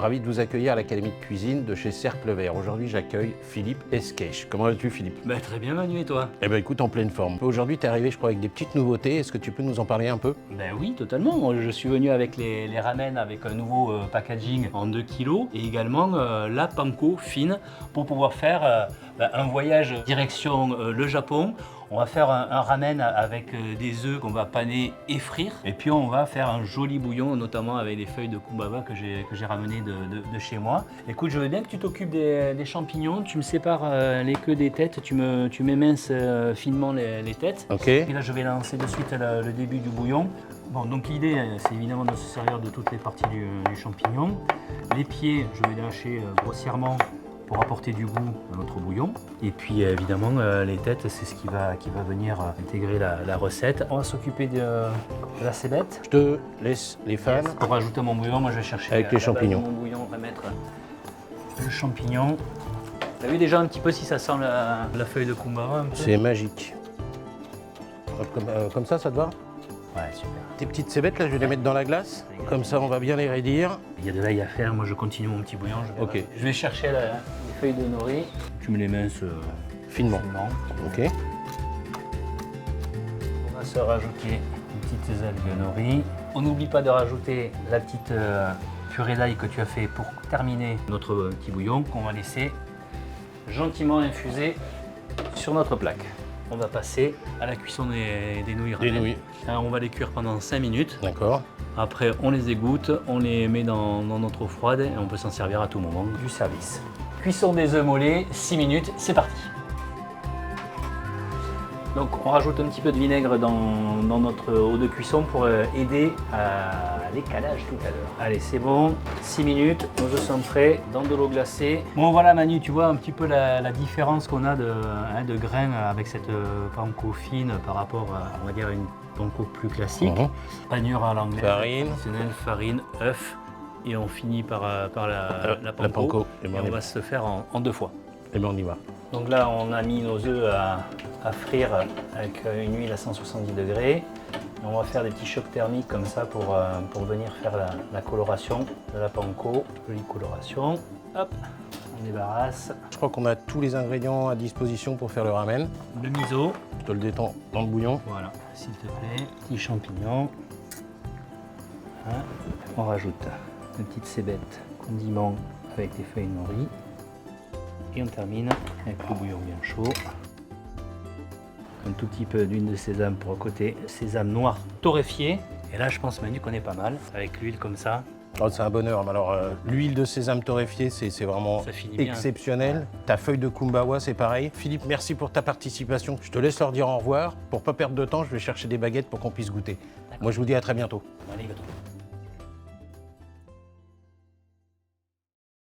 Ravi de vous accueillir à l'Académie de cuisine de chez Cercle Vert. Aujourd'hui, j'accueille Philippe Esquèche. Comment vas-tu, Philippe? Très bien, Manu, et toi? Eh ben écoute, en pleine forme. Aujourd'hui, tu es arrivé, je crois, avec des petites nouveautés. Est-ce que tu peux nous en parler un peu? Oui, totalement. Moi, je suis venu avec les ramen avec un nouveau packaging en 2 kg et également la panko fine pour pouvoir faire un voyage direction le Japon. On va faire un ramen avec des œufs qu'on va paner et frire. Et puis on va faire un joli bouillon, notamment avec des feuilles de kumbaba que j'ai ramenées de chez moi. Écoute, je veux bien que tu t'occupes des champignons. Tu me sépares les queues des têtes. Tu m'éminces finement les têtes. Ok. Et là, je vais lancer de suite le début du bouillon. Bon, donc l'idée, c'est évidemment de se servir de toutes les parties du champignon. Les pieds, je vais les hacher grossièrement pour apporter du goût à notre bouillon. Et puis évidemment les têtes, c'est ce qui va venir intégrer la recette. On va s'occuper de la cébette. Je te laisse les fans. Yes. Pour rajouter mon bouillon, moi je vais chercher avec les champignons. Mon bouillon, on va mettre le champignon. T'as vu déjà un petit peu si ça sent la feuille de kumbaba un peu? C'est magique. Comme ça te va? Ouais, super. Tes petites cébettes, là, je vais les mettre dans la glace. Comme ça, on va bien les raidir. Il y a de l'ail à faire, moi je continue mon petit bouillon. Je vais chercher les feuilles de nori. Tu me les minces Finement. Ok. On va se rajouter une petite algues nori. On n'oublie pas de rajouter la petite purée d'ail que tu as fait pour terminer notre petit bouillon qu'on va laisser gentiment infuser sur notre plaque. On va passer à la cuisson des nouilles ramen. Des nouilles. On va les cuire pendant 5 minutes. D'accord. Après, on les égoutte, on les met dans notre eau froide et on peut s'en servir à tout moment du service. Cuisson des œufs mollets, 6 minutes, c'est parti. Donc on rajoute un petit peu de vinaigre dans notre eau de cuisson pour aider à l'écalage tout à l'heure. Allez, c'est bon, 6 minutes, nos œufs sont prêts dans de l'eau glacée. Bon voilà Manu, tu vois un petit peu la différence qu'on a de grains avec cette panko fine par rapport à, on va dire, une panko plus classique. Panure à l'anglaise, farine, œuf, et on finit par la panko. Et on va se faire en 2 fois. Et bien on y va. Donc là, on a mis nos œufs à frire avec une huile à 170 degrés. Et on va faire des petits chocs thermiques comme ça pour venir faire la coloration de la panko. Jolie coloration. Hop, on débarrasse. Je crois qu'on a tous les ingrédients à disposition pour faire le ramen. Le miso. Je te le détends dans le bouillon. Voilà, s'il te plaît. Petits champignons. Hein. On rajoute une petite cébette condiment avec des feuilles de nori. Et on termine avec le bouillon bien chaud. Un tout petit peu d'huile de sésame pour le côté sésame noir torréfié. Et là, je pense, Manu, qu'on est pas mal avec l'huile comme ça. Oh, c'est un bonheur. Alors, l'huile de sésame torréfiée, c'est vraiment exceptionnel. Ouais. Ta feuille de kumbawa, c'est pareil. Philippe, merci pour ta participation. Je te laisse leur dire au revoir. Pour pas perdre de temps, je vais chercher des baguettes pour qu'on puisse goûter. Moi, je vous dis à très bientôt. Allez,